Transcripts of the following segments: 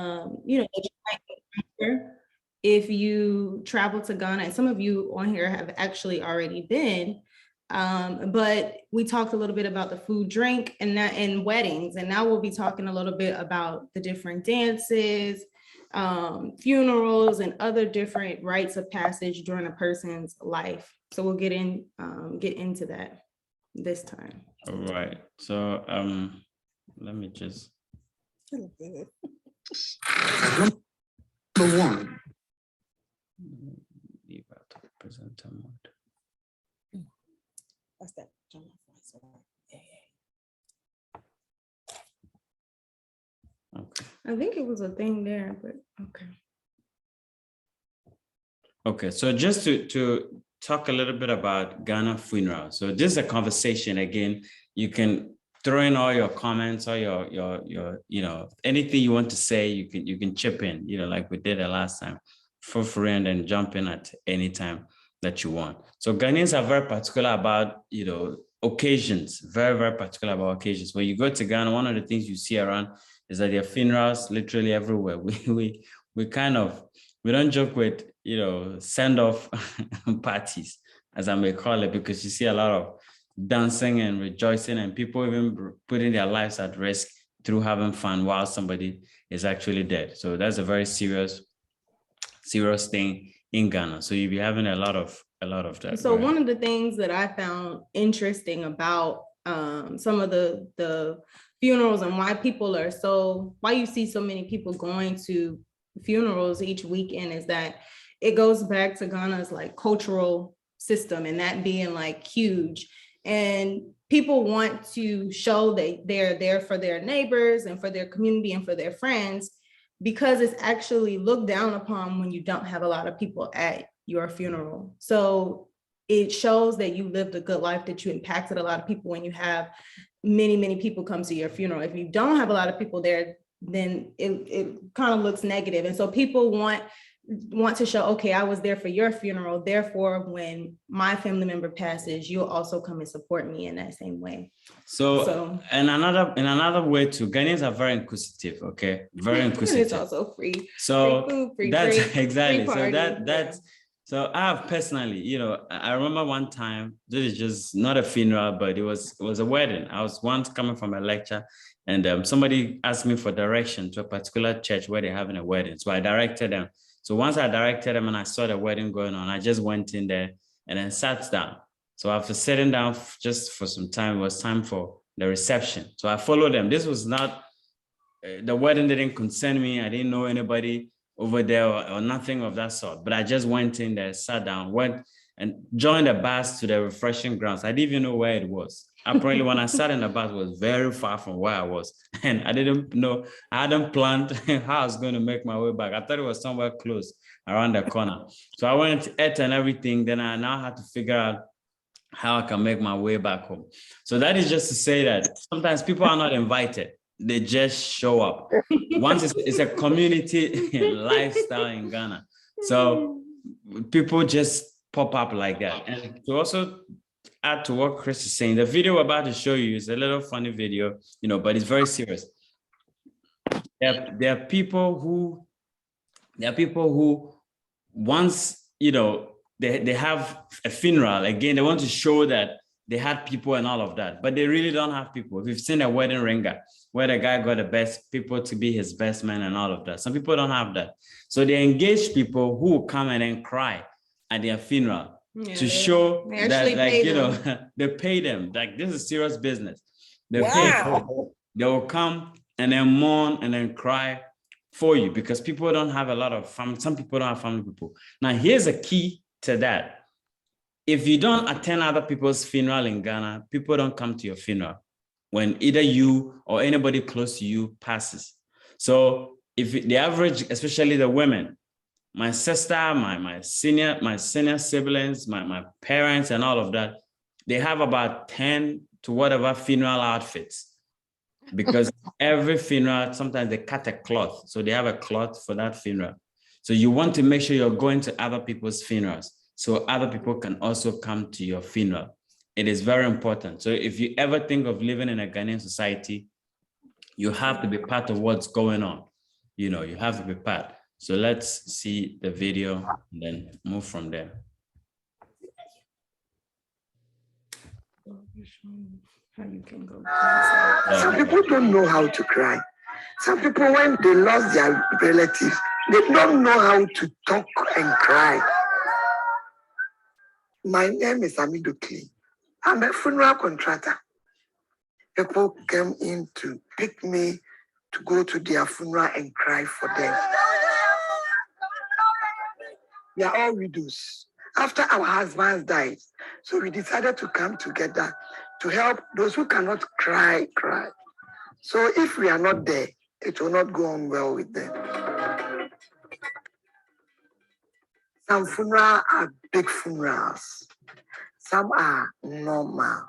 that you might encounter if you travel to Ghana. And some of you on here have actually already been. But we talked a little bit about the food, drink, and weddings. And now we'll be talking a little bit about the different dances, funerals, and other different rites of passage during a person's life. So we'll get into that this time. All right. So let me just. Number one. Leave out of presenter mode. What's that? Okay. I think it was a thing there, but okay. Okay, so just to talk a little bit about Ghana funeral. So this is a conversation. Again, you can throw in all your comments or your anything you want to say. You can chip in, like we did the last time. Feel free and then jump in at any time that you want. So Ghanaians are very particular about occasions. Very, very particular about occasions. When you go to Ghana, one of the things you see around is that there are funerals literally everywhere. We don't joke with send-off parties, as I may call it, because you see a lot of dancing and rejoicing and people even putting their lives at risk through having fun while somebody is actually dead. So that's a very serious thing in Ghana. So you'll be having a lot of that. So one of the things that I found interesting about some of the funerals and why you see so many people going to funerals each weekend is that it goes back to Ghana's like cultural system and that being like huge. And people want to show that they're there for their neighbors and for their community and for their friends, because it's actually looked down upon when you don't have a lot of people at your funeral. So it shows that you lived a good life, that you impacted a lot of people when you have many, many people come to your funeral. If you don't have a lot of people there, then it kind of looks negative. And so people want to show, okay, I was there for your funeral. Therefore, when my family member passes, you'll also come and support me in that same way. So and another way too, Ghanaians are very inquisitive, okay? Very inquisitive. It's also free. So free food, free that's drink, exactly. free So party. that's so I have personally, I remember one time, this is just not a funeral, but it was a wedding. I was once coming from a lecture and somebody asked me for direction to a particular church where they're having a wedding. So I directed them. So once I directed them and I saw the wedding going on, I just went in there and then sat down. So after sitting down just for some time, it was time for the reception. So I followed them. This was not, the wedding didn't concern me. I didn't know anybody over there or nothing of that sort. But I just went in there, sat down, went and joined the bus to the refreshing grounds. I didn't even know where it was. Apparently, when I sat in the bus, it was very far from where I was. And I didn't know, I hadn't planned how I was going to make my way back. I thought it was somewhere close around the corner. So I went to ate and everything. Then I now had to figure out how I can make my way back home. So that is just to say that sometimes people are not invited. They just show up. Once it's a community lifestyle in Ghana. So people just pop up like that. And to also add to what Chris is saying, the video we're about to show you is a little funny video, but it's very serious. There are people who once, they have a funeral, again, they want to show that they had people and all of that, but they really don't have people. We've seen a wedding ringer where the guy got the best people to be his best man and all of that. Some people don't have that. So they engage people who will come and then cry at their funeral to show that, like, they pay them. Like, this is serious business. They pay them. They will come and then mourn and then cry for you because people don't have a lot of family. Some people don't have family people. Now, here's a key to that. If you don't attend other people's funeral in Ghana, people don't come to your funeral when either you or anybody close to you passes. So if the average, especially the women, my sister, my senior siblings, my parents and all of that, they have about 10 to whatever funeral outfits because every funeral, sometimes they cut a cloth. So they have a cloth for that funeral. So you want to make sure you're going to other people's funerals so other people can also come to your funeral. It is very important. So if you ever think of living in a Ghanaian society, you have to be part of what's going on. you know, you have to be prepared. So let's see the video and then move from there. How you can go. Some people don't know how to cry. Some people, when they lost their relatives, they don't know how to talk and cry. My name is Amido Klee. I'm a funeral contractor. People came in to pick me to go to their funeral and cry for them. They are all widows. After our husbands died, so we decided to come together to help those who cannot cry. So if we are not there, it will not go on well with them. Some funerals are big funerals. Some are normal.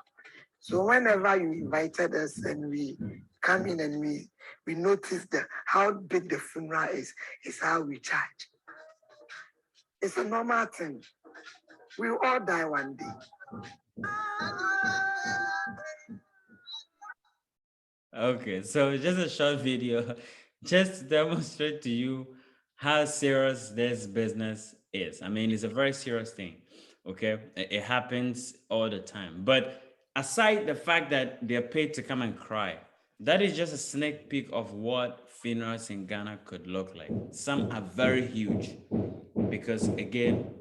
So whenever you invited us and we come in and we notice that how big the funeral is how we charge. It's a normal thing. We will all die one day. Okay, so just a short video, just to demonstrate to you how serious this business is. I mean, it's a very serious thing, okay? It happens all the time. But aside the fact that they're paid to come and cry, that is just a sneak peek of what funerals in Ghana could look like. Some are very huge because, again,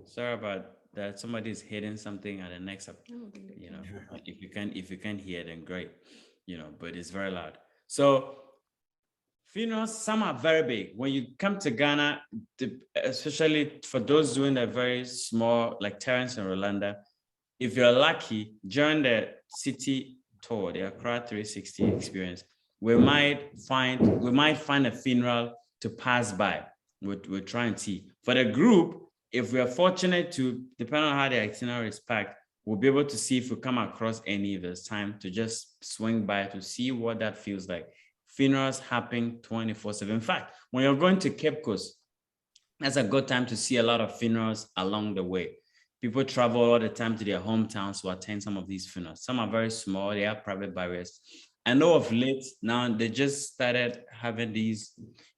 sorry about that. Somebody is hitting something at the next, you know, if you can hear, then great, you know, but it's very loud. So funerals, some are very big. When you come to Ghana, especially for those doing a very small, like Terence and Rolanda, if you're lucky, during the city tour, the Accra 360 experience, we might find a funeral to pass by. We're trying to see. For the group, if we are fortunate to, depending on how the itinerary is packed, we'll be able to see if we come across any of this time to just swing by to see what that feels like. Funerals happen 24/7. In fact, when you're going to Cape Coast, that's a good time to see a lot of funerals along the way. People travel all the time to their hometowns to attend some of these funerals. Some are very small, they have private barriers. I know of late now, they just started having the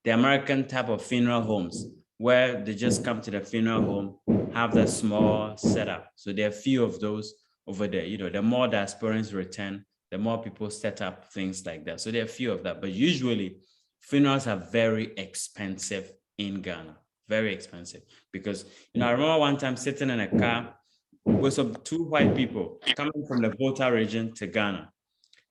American type of funeral homes where they just come to the funeral home, have the small setup. So there are a few of those over there. You know, the more diasporans return, the more people set up things like that. So there are a few of that, but usually funerals are very expensive in Ghana, very expensive. Because, you know, I remember one time sitting in a car with some two white people coming from the Volta region to Ghana.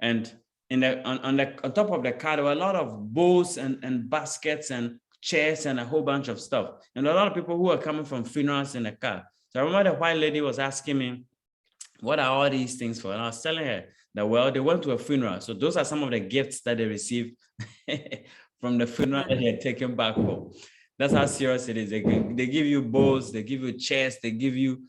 And on top of the car, there were a lot of bowls and baskets and chairs and a whole bunch of stuff. And a lot of people who were coming from funerals in the car. So I remember the white lady was asking me, what are all these things for? And I was telling her that, well, they went to a funeral. So those are some of the gifts that they received from the funeral that they had taken back home. That's how serious it is. They give you bowls, they give you chairs, they give you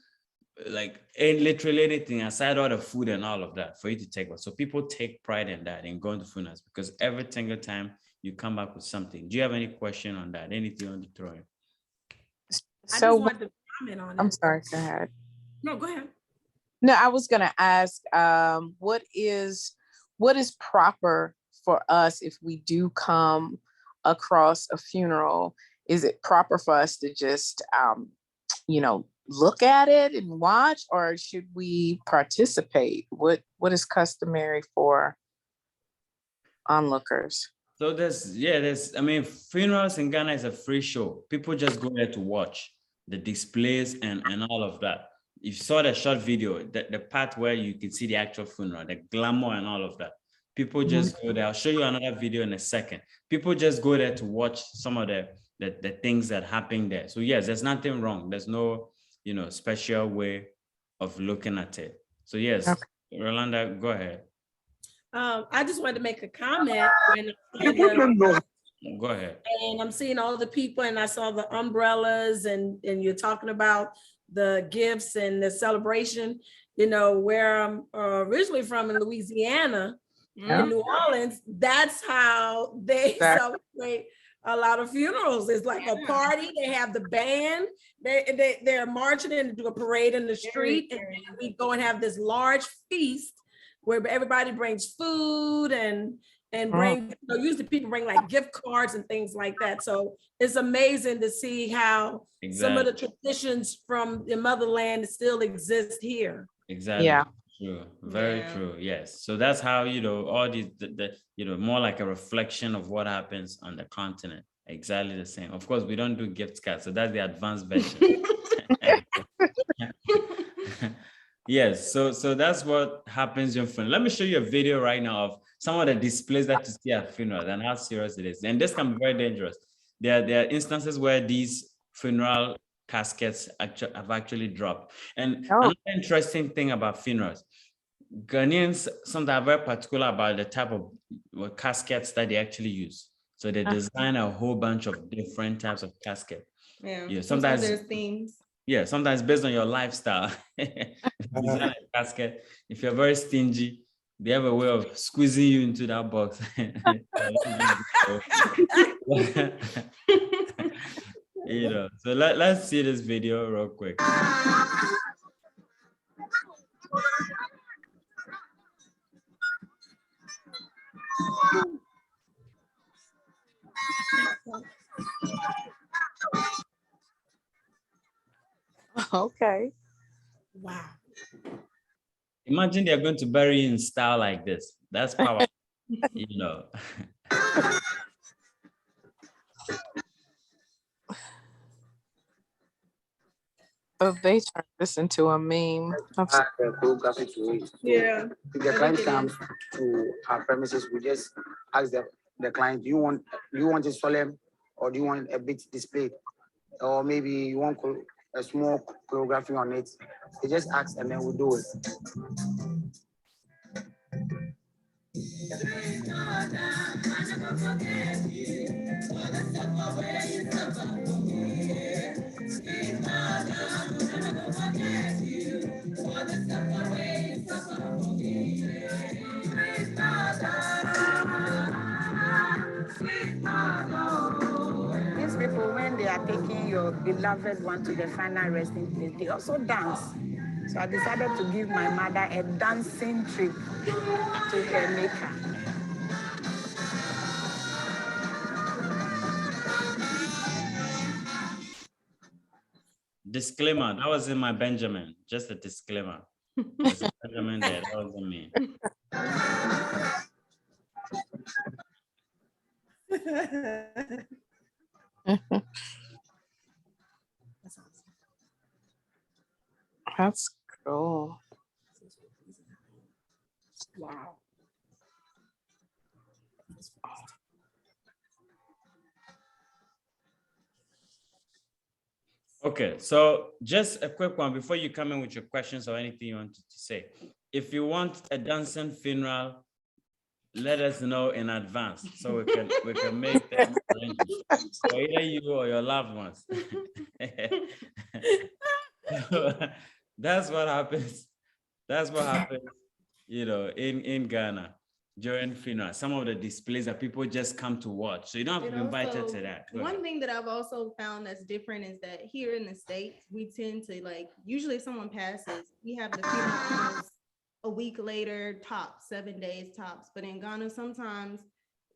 like literally anything aside all the food and all of that for you to take. So people take pride in that, in going to funerals, because every single time you come back with something. Do you have any question on that? Anything on the throw in? I just wanted to comment on it. I'm sorry, go ahead. No, go ahead. No, I was gonna ask, what is proper for us if we do come across a funeral? Is it proper for us to just, look at it and watch, or should we participate? What is customary for onlookers? So funerals in Ghana is a free show. People just go there to watch the displays and all of that. If you saw the short video, the part where you can see the actual funeral, the glamour and all of that, people just go there. I'll show you another video in a second. People just go there to watch some of the things that happen there. So yes, there's nothing wrong. There's no, special way of looking at it. So yes, okay. Rolanda, go ahead. I just wanted to make a comment. Go ahead. And I'm seeing all the people, and I saw the umbrellas, and you're talking about the gifts and the celebration. Where I'm originally from in Louisiana, in New Orleans, that's how they celebrate a lot of funerals. It's like a party. They have the band. They're marching and do a parade in the street, and we go and have this large feast where everybody brings food and and bring, usually people bring like gift cards and things like that. So it's amazing to see how some of the traditions from the motherland still exist here. Exactly. Yeah. True. Very true. Yes. So that's how, all these, more like a reflection of what happens on the continent. Exactly the same. Of course, we don't do gift cards. So that's the advanced version. Yes. So that's what happens in funeral. Let me show you a video right now of some of the displays that you see at funerals and how serious it is. And this can be very dangerous. There are instances where these funeral caskets have actually dropped. And another interesting thing about funerals, Ghanaians sometimes are very particular about the type of caskets that they actually use. So they design a whole bunch of different types of casket. Yeah. Sometimes there's themes. Yeah, sometimes based on your lifestyle. Design a casket. If you're very stingy, they have a way of squeezing you into that box. So let's see this video real quick. Okay. Wow. Imagine they're going to bury you in style like this. That's powerful. So they turned this into a meme. Choreography to it. Yeah. If the client comes to our premises, we just ask the client, do you want it solemn or do you want a bit displayed? Or maybe you want a small choreography on it. They just ask and then we do it. These people, when they are taking your beloved one to the final resting place, they also dance. So I decided to give my mother a dancing trip to her maker. Disclaimer, that was in my Benjamin. Just a disclaimer. There's a Benjamin there, that wasn't me. That's cool. Wow. Okay, so just a quick one before you come in with your questions or anything you wanted to say. If you want a dancing funeral, let us know in advance so we can make them arrangements for either you or your loved ones. That's what happens. That's what happens, in Ghana during funeral. Some of the displays that people just come to watch. So you don't have to be invited to that. One thing that I've also found that's different is that here in the States, we tend to usually if someone passes, we have the funeral a week later, tops, 7 days tops. But in Ghana, sometimes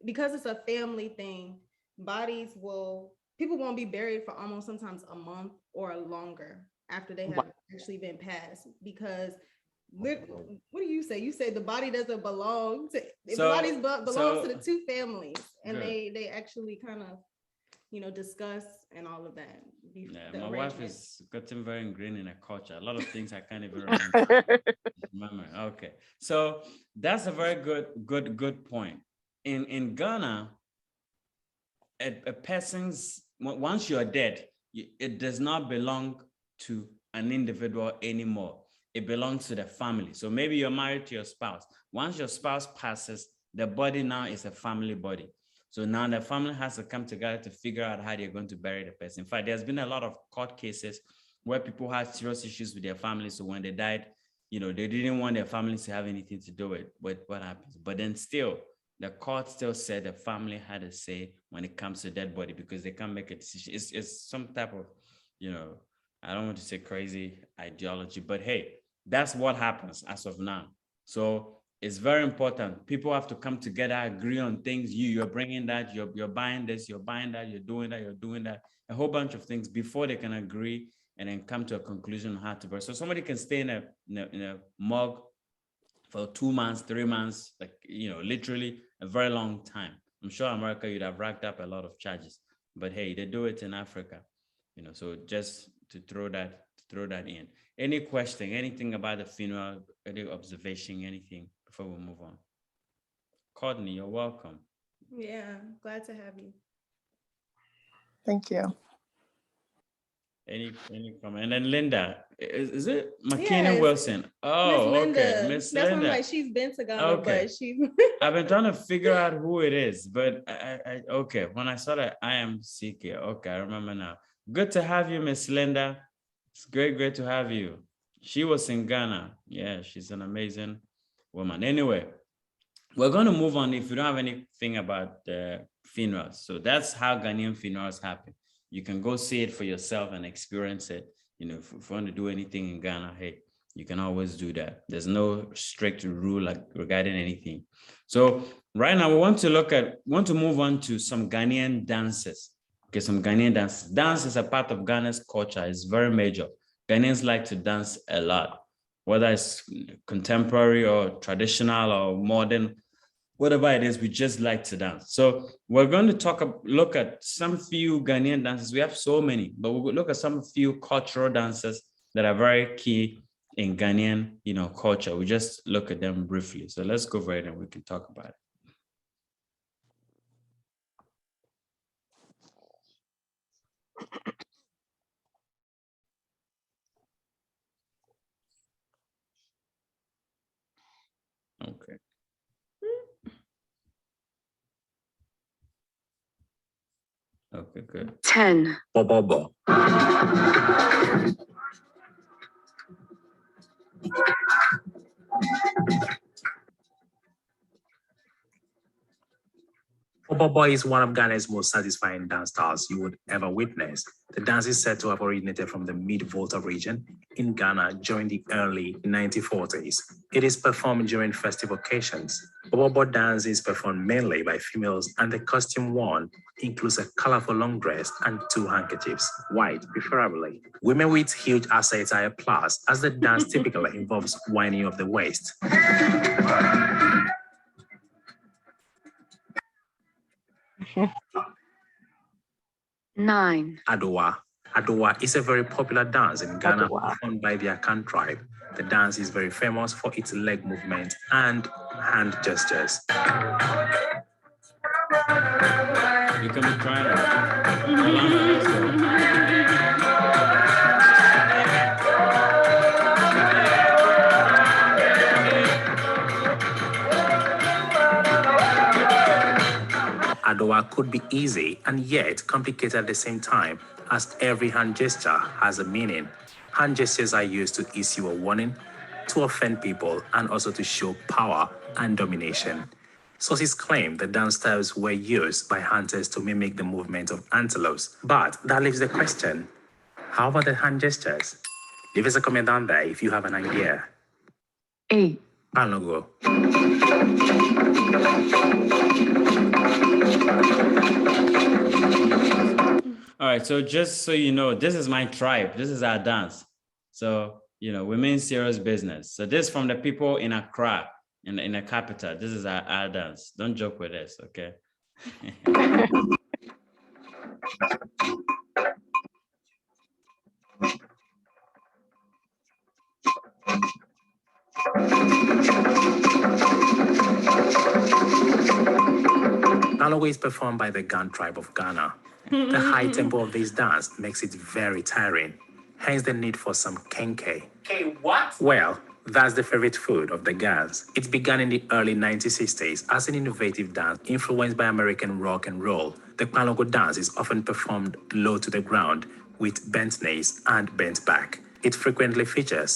because it's a family thing, people won't be buried for almost sometimes a month or longer after they have actually been passed. Because what do you say? You say the body doesn't belong to the bodies belongs to the two families, and they actually kind of discuss and all of that. Yeah, my wife is gotten very ingrained in a culture. A lot of things I can't even remember. Okay, so that's a very good point. In Ghana, a person's once you're dead, it does not belong to an individual anymore. It belongs to the family. So maybe you're married to your spouse. Once your spouse passes, the body now is a family body. So now the family has to come together to figure out how they're going to bury the person. In fact, there's been a lot of court cases where people had serious issues with their families. So when they died, they didn't want their families to have anything to do with what happens. But then still, the court still said the family had a say when it comes to dead body because they can't make a decision. It's some type of, I don't want to say crazy ideology, but hey, that's what happens as of now. So it's very important. People have to come together, agree on things. You're bringing that, you're buying this, you're buying that, you're doing that, you're doing that, a whole bunch of things before they can agree and then come to a conclusion on how to buy. So somebody can stay in a mug for 2 months, 3 months, like, literally a very long time. I'm sure America, you'd have racked up a lot of charges, but hey, they do it in Africa, so just to throw that in. Any question, anything about the funeral, any observation, anything before we move on? Courtney, you're welcome. Yeah, glad to have you. Thank you. Any comment? And then Linda, is it McKinney Yes. Wilson? Oh, okay, Miss That's Linda. why I'm like, she's been to Ghana, Okay. but she's I've been trying to figure out who it is, but I okay. When I saw that I am CK, okay, I remember now. Good to have you, Miss Linda. It's great to have you. She was in Ghana. Yeah, she's an amazing woman. Anyway, we're going to move on if you don't have anything about the funerals. So that's how Ghanaian funerals happen. You can go see it for yourself and experience it. If you want to do anything in Ghana, hey, you can always do that. There's no strict rule regarding anything. So right now we want to move on to some Ghanaian dances. Okay, some Ghanaian dances. Dance is a part of Ghana's culture. It's very major. Ghanaians like to dance a lot, whether it's contemporary or traditional or modern, whatever it is, we just like to dance. So we're going to look at some few Ghanaian dances. We have so many, but we'll look at some few cultural dances that are very key in Ghanaian, culture. We just look at them briefly. So let's go for it and we can talk about it. Okay. Okay, good. 10. Bobobo. Bobobo is one of Ghana's most satisfying dance styles you would ever witness. The dance is said to have originated from the Mid-Volta region in Ghana during the early 1940s. It is performed during festive occasions. Bobobo dance is performed mainly by females, and the costume worn includes a colorful long dress and 2 handkerchiefs, white preferably. Women with huge assets are a plus, as the dance typically involves winding of the waist. 9. Adowa. Adowa is a very popular dance in Ghana performed by the Akan tribe. The dance is very famous for its leg movement and hand gestures. You can be trying it. Adowa could be easy and yet complicated at the same time, as every hand gesture has a meaning. Hand gestures are used to issue a warning, to offend people, and also to show power and domination. Sources claim the dance styles were used by hunters to mimic the movement of antelopes. But that leaves the question, how about the hand gestures? Leave us a comment down there if you have an idea. 8. Palogo. All right, so just so you know, this is my tribe. This is our dance. So, we mean serious business. So this from the people in Accra, in the capital. This is our dance. Don't joke with us, okay? Palogo is performed by the Gan tribe of Ghana. The high tempo of this dance makes it very tiring, hence the need for some kenke. What? Well, that's the favorite food of the Gans. It began in the early 1960s as an innovative dance influenced by American rock and roll. The Palogo dance is often performed low to the ground with bent knees and bent back. It frequently features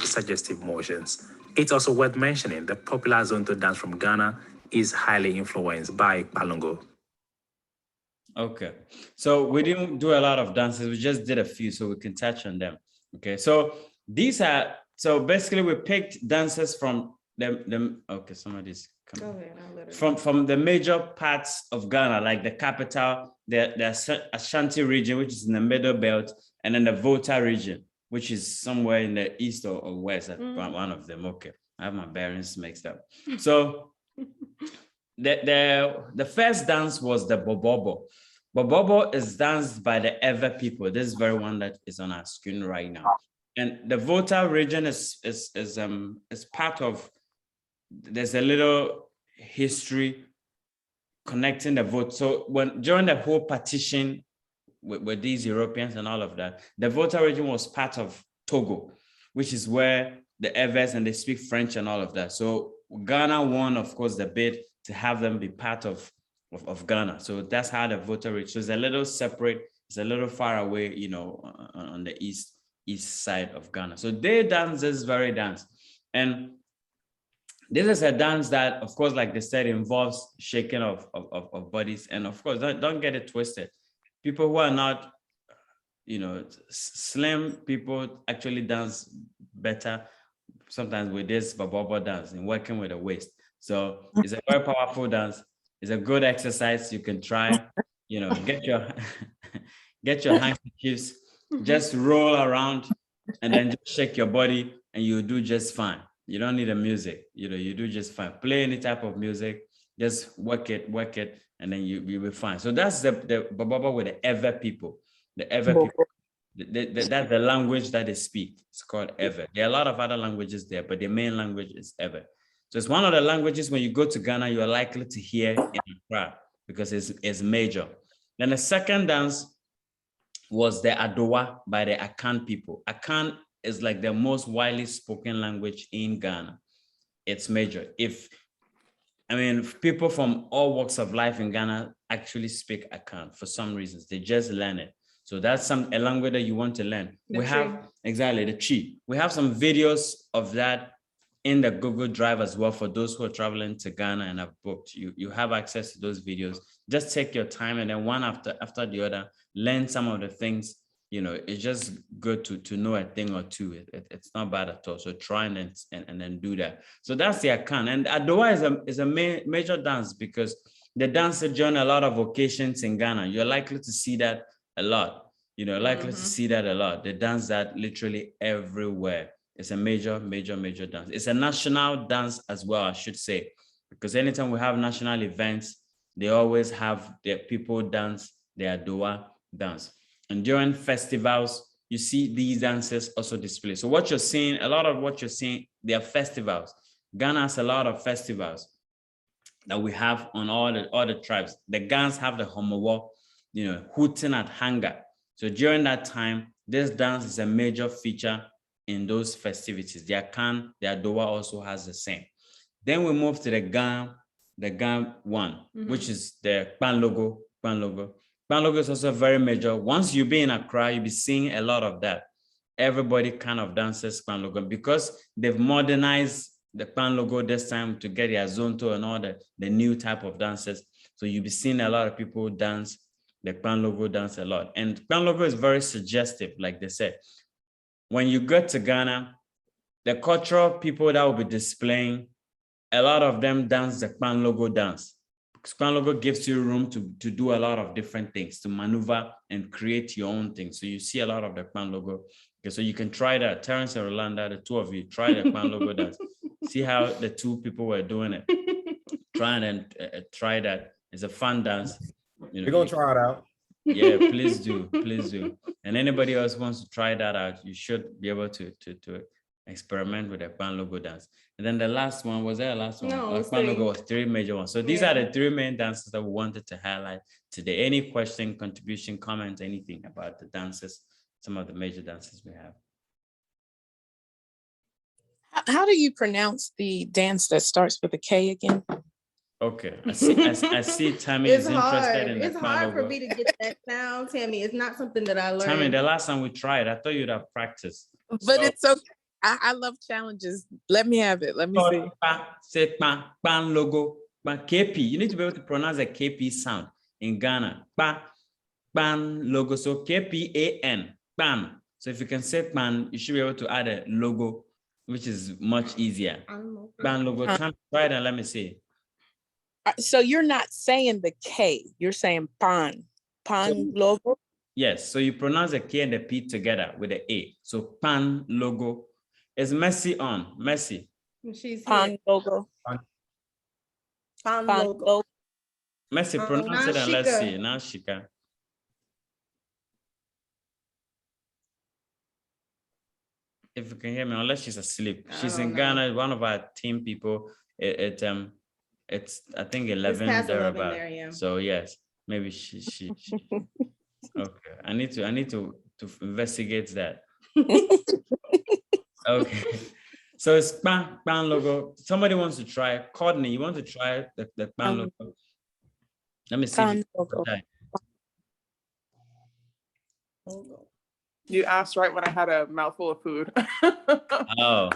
suggestive motions. It's also worth mentioning the popular Zonto dance from Ghana is highly influenced by Palogo. Okay, so we didn't do a lot of dances. We just did a few, so we can touch on them. Okay, so basically we picked dances from okay, somebody's coming. Go ahead, I'll let her From the major parts of Ghana, like the capital, the Ashanti region, which is in the middle belt, and then the Volta region, which is somewhere in the east or west, one of them. Okay, I have my bearings mixed up. So the first dance was the Bobobo. Bobobo is danced by the Ewe people. This is very one that is on our screen right now. And the Volta region is part of, there's a little history connecting the vote. So during the whole partition with these Europeans and all of that, the Volta region was part of Togo, which is where the Ewes, and they speak French and all of that. So Ghana won, of course, the bid to have them be part of Ghana. So that's how the Volta region. So it's a little separate, it's a little far away, you know, on the east side of Ghana. So they dance this very dance. And this is a dance that, of course, like they said, involves shaking of bodies. And of course, don't get it twisted. People who are not, you know, slim people actually dance better sometimes with this Bobobo dance and working with the waist. So it's a very powerful dance. It's a good exercise you can try. You know, get your handkerchiefs, just roll around and then just shake your body and you'll do just fine. You don't need a music, you know, you do just fine. Play any type of music, just work it, and then you'll be fine. So that's the Bobobo with the Ewe people. The Ewe people, that's the language that they speak. It's called Ewe. There are a lot of other languages there, but the main language is Ewe. So it's one of the languages when you go to Ghana, you're likely to hear in Accra because it's major. Then the second dance was the Adowa by the Akan people. Akan is like the most widely spoken language in Ghana. It's major. People from all walks of life in Ghana actually speak Akan for some reasons. They just learn it. So that's a language that you want to learn. Exactly, the Chi. We have some videos of that in the Google Drive as well for those who are traveling to Ghana and have booked. You have access to those videos. Just take your time and then one after the other, learn some of the things. You know, it's just good to know a thing or two. It's not bad at all. So try and then do that. So that's the Akan. And Adowa is a major dance because the dance during a lot of occasions in Ghana. You're likely to see that a lot. You know, likely to see that a lot. They dance that literally everywhere. It's a major dance. It's a national dance as well, I should say, because anytime we have national events, they always have their people dance, their Adowa dance. And during festivals, you see these dances also displayed. So what you're seeing, a lot of what you're seeing, they are festivals. Ghana has a lot of festivals that we have on all the tribes. The Gans have the Homowo, you know, hooting at Hanga. So during that time, this dance is a major feature in those festivities. The Akan, the Adowa also has the same. Then we move to the Gan one, which is the Pan logo. Pan logo is also very major. Once you be in Accra, you'll be seeing a lot of that. Everybody kind of dances Pan logo because they've modernized the Pan logo this time to get their zonto and all the new type of dances. So you'll be seeing a lot of people dance the Pan logo dance a lot. And Pan logo is very suggestive, like they said. When you get to Ghana, the cultural people that will be displaying, a lot of them dance the Pan logo dance. Because Pan logo gives you room to do a lot of different things, to maneuver and create your own things. So you see a lot of the Pan logo. Okay, so you can try that. Terrence and Rolanda, the two of you, try the Pan logo dance. See how the two people were doing it. Try that. It's a fun dance. You know, we're gonna try it out. Yeah, please do. And anybody else wants to try that out, you should be able to experiment with the Pan logo dance. And then the last one, was there a last one? No, Pan logo was 3 major ones. So these are the 3 main dances that we wanted to highlight today. Any question, contribution, comment, anything about the dances, some of the major dances we have. How do you pronounce the dance that starts with a K again? Okay, I see Tammy is interested in the It's Pan hard for logo. me to get that sound, Tammy. It's not something that I learned. Tammy, the last time we tried, I thought you'd have practiced. But it's okay. I love challenges. Let me have it. Let me see. Say pan logo, KP. You need to be able to pronounce a KP sound in Ghana. Pan logo. So KPAN, pan. So if you can say pan, you should be able to add a logo which is much easier. Pan logo. Try it and let me see. So you're not saying the K, you're saying pan logo. Yes, so you pronounce the K and the P together with the A. So pan logo. Is Messi on? Messi. She's Pan here. logo. Pan Pan logo. logo. Messi, pronounce it and let's Nashika. see. Now she can. If you can hear me, unless she's asleep. She's in Ghana, one of our team people. It's I think 11 past 11 thereabout. there, yeah. So yes, maybe she okay. I need to investigate that. Okay. So it's pan logo. Somebody wants to try. Courtney, you want to try the pan logo? Let me see. Pan logo. You asked right when I had a mouthful of food. Oh.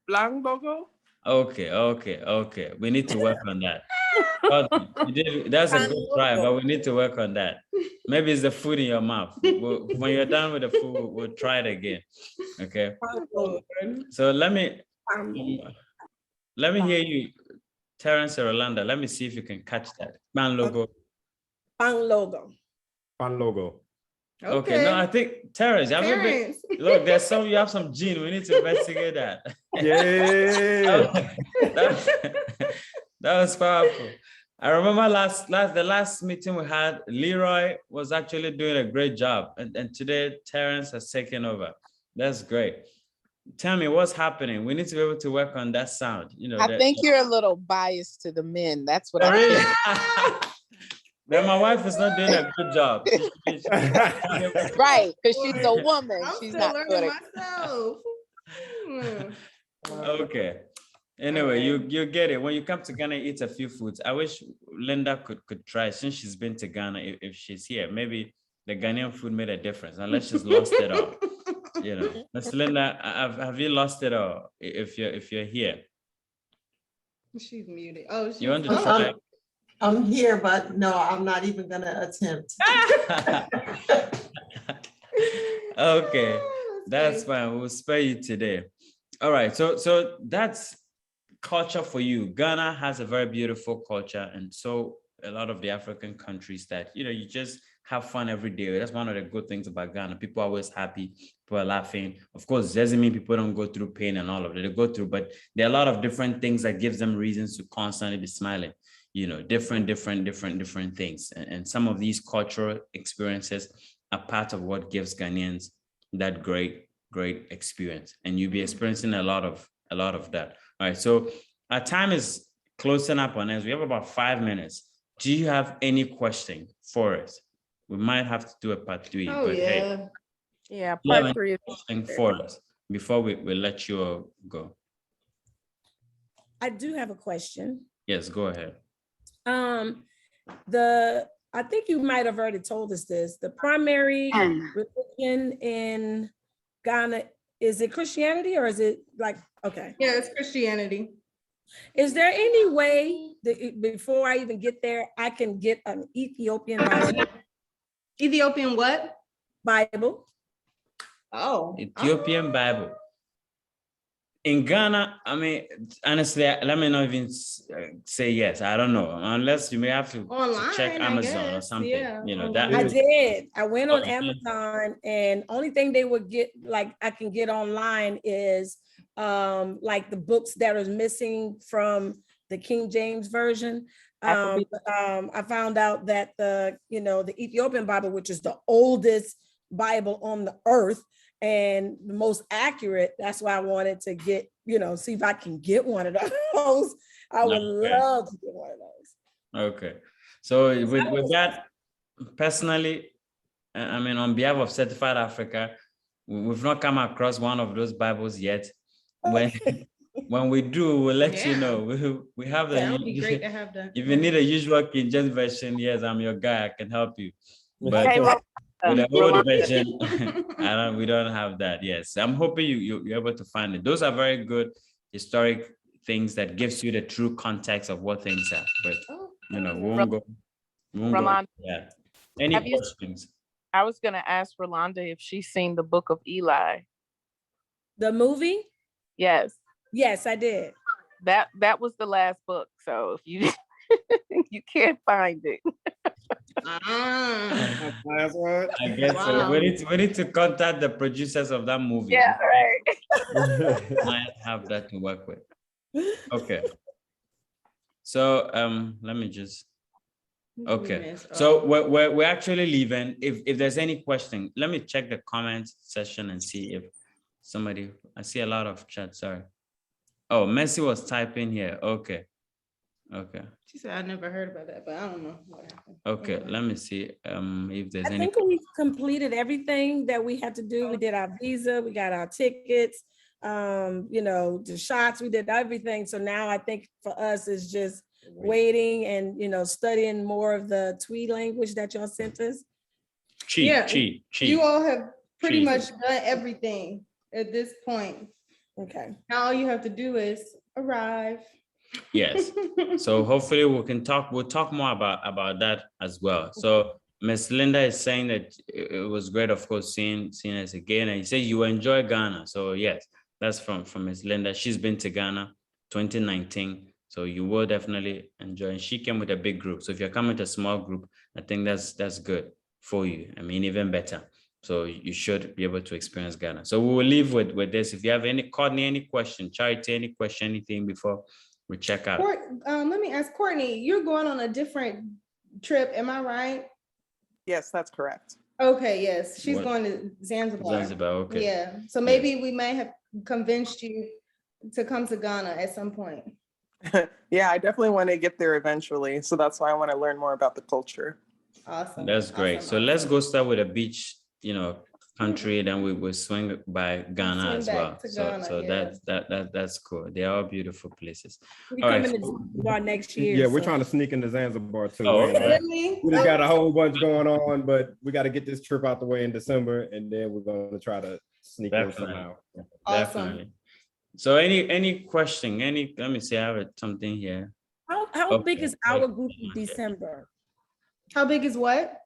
Blanc logo? Okay. We need to work on that. That's a good try, but we need to work on that. Maybe it's the food in your mouth. When you're done with the food, we'll try it again. Okay. So let me hear you, Terrence or Rolanda. Let me see if you can catch that. Pan logo. Pan logo. Pan logo. Okay. No, I think Terrence, look, you have some gene. We need to investigate that. Yeah. That was powerful. I remember the last meeting we had, Leroy was actually doing a great job. And today Terrence has taken over. That's great. Tell me what's happening. We need to be able to work on that sound. I think you're a little biased to the men. That's what I think. Then my wife is not doing a good job. Right, because she's a woman. She's still not learning good. myself. Okay. Anyway, you get it. When you come to Ghana, eat a few foods. I wish Linda could try, since she's been to Ghana, if she's here. Maybe the Ghanaian food made a difference, unless she's lost it all. Miss Linda, have you lost it all? If you're here, She's muted. Oh, you want to try? I'm here, but no, I'm not even gonna attempt. Okay, that's fine. We'll spare you today. All right, so that's culture for you. Ghana has a very beautiful culture, and so a lot of the African countries that you just have fun every day. That's one of the good things about Ghana. People are always happy, people are laughing. Of course, doesn't mean people don't go through pain and all of it. They go through, but there are a lot of different things that gives them reasons to constantly be smiling. Different things. And some of these cultural experiences are part of what gives Ghanaians that great experience. And you'll be experiencing a lot of that. All right. So our time is closing up on us. We have about 5 minutes. Do you have any question for us? We might have to do a part 3. Oh, but yeah. hey, Yeah, part 3 is for us before we let you all go. I do have a question. Yes, go ahead. I think you might have already told us this. The primary religion in Ghana, is it Christianity or is it okay? Yeah, it's Christianity. Is there any way that before I even get there, I can get an Ethiopian Bible? Ethiopian what? Bible. Oh. Ethiopian Bible. In Ghana, I mean, honestly, let me not even say yes. I don't know, unless you may have to check Amazon or something. Yeah. I did. I went on Amazon, and only thing they would get, I can get online, is the books that are missing from the King James version. I found out that the Ethiopian Bible, which is the oldest Bible on the earth and the most accurate, that's why I wanted to get, see if I can get one of those. I would love to get one of those. Okay. So with that, personally, I mean, on behalf of Certified Africa, we've not come across one of those Bibles yet. When we do, we'll let you know. We have the. That would be great to have that. If you need a usual King James version, yes, I'm your guy. I can help you. But with the old version, we don't have that. Yes, I'm hoping you're able to find it. Those are very good historic things that gives you the true context of what things are. But we won't go. Yeah. Any questions? I was gonna ask Rolanda if she's seen the Book of Eli. The movie? Yes, Yes, I did. that was the last book. So if you you can't find it. Ah, Last one. I guess so. Wow. We need to contact the producers of that movie. Yeah, right. Might have that to work with. Okay. So let me just okay. So we're actually leaving. If there's any question, let me check the comments section and see if somebody, I see a lot of chat, sorry. Oh, Messi was typing here. Okay. Okay. She said, I never heard about that, but I don't know what happened. Okay, let me see if there's I any. think we completed everything that we had to do. We did our visa, we got our tickets, you know, the shots, we did everything. So now I think for us is just waiting and, you know, studying more of the Twi language that y'all sent us. Yeah, Cheat. You all have pretty Cheat. much done everything at this point. Okay. Now all you have to do is arrive. Yes. So hopefully we'll talk more about that as well. So Miss Linda is saying that it was great, of course, seeing us again. And you say you enjoy Ghana. So yes, that's from Miss Linda. She's been to Ghana 2019. So you will definitely enjoy. And she came with a big group. So if you're coming to a small group, I think that's good for you. I mean, even better. So you should be able to experience Ghana. So we will leave with this. If you have any, Courtney, any question, Charity, any question, anything before we check out. Let me ask Courtney, you're going on a different trip, am I right? Yes, that's correct. Okay, yes, she's What? going to Zanzibar. Zanzibar, okay. Yeah, so maybe we may have convinced you to come to Ghana at some point. Yeah, I definitely want to get there eventually. So that's why I want to learn more about the culture. Awesome. That's great. Awesome, So let's awesome. go start with a beach, country, then we will swing by Ghana Swing as back well. to So Ghana, so yes. that's cool. They are beautiful places. We All coming right. to Zanzibar next year. Yeah, we're so- trying to sneak into Zanzibar too. Oh, man. okay. Really? We just got a whole bunch going on, but we got to get this trip out the way in December, and then we're going to try to sneak in Definitely. somehow. Awesome. Definitely. So any question, let me see, I have something here. How big Okay. is our group in December? How big is what?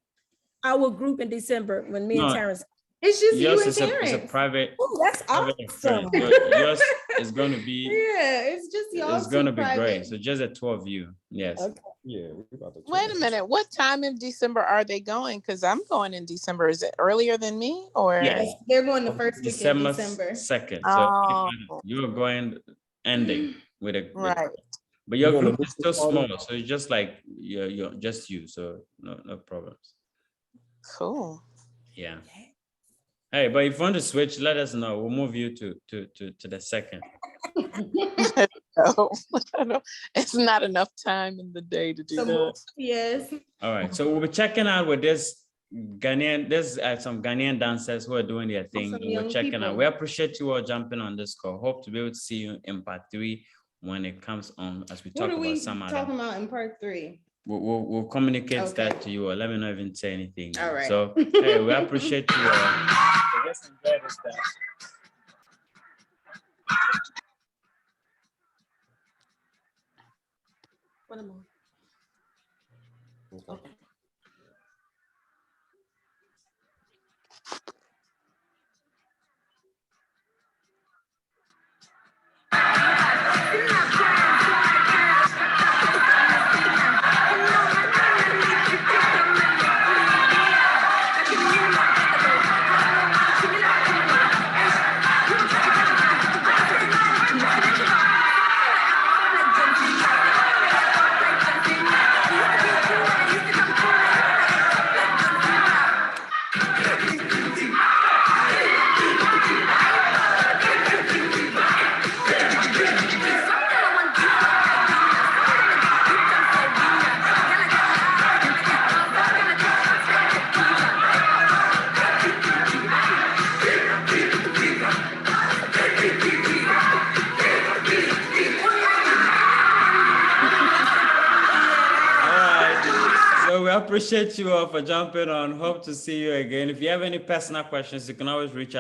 Our group in December when me and No. Terrence. It's just Yours you is and a Terrence. private, Oh, that's private awesome. friend. Yours is going to be, Yeah, it's just y'all. it's going to two be great. private. So just the two of you. Yes. Okay. Yeah, we're about to Wait a minute. What time in December are they going? Because I'm going in December. Is it earlier than me or? Yes. They're going the first week in December December. 2nd. So Oh. you're going ending with a Right. but your You're gonna group is do still this small, so it's just like you're just you, so no problems. Cool. Yeah. Hey, but if you want to switch, let us know. We'll move you to the second. No, no, it's not enough time in the day to do that. Yes. All right. So we'll be checking out with this Ghanaian. There's some Ghanaian dancers who are doing their thing. Some We're young checking people. out. We appreciate you all jumping on this call. Hope to be able to see you in part 3 when it comes on as we What talk are about we some talking other. about in part 3? We'll communicate Okay. that to you, or let me not even say anything. All right. So hey, we appreciate you all. So just enjoy this dance. What am I? Okay. So we appreciate you all for jumping on. Hope to see you again. If you have any personal questions, you can always reach out.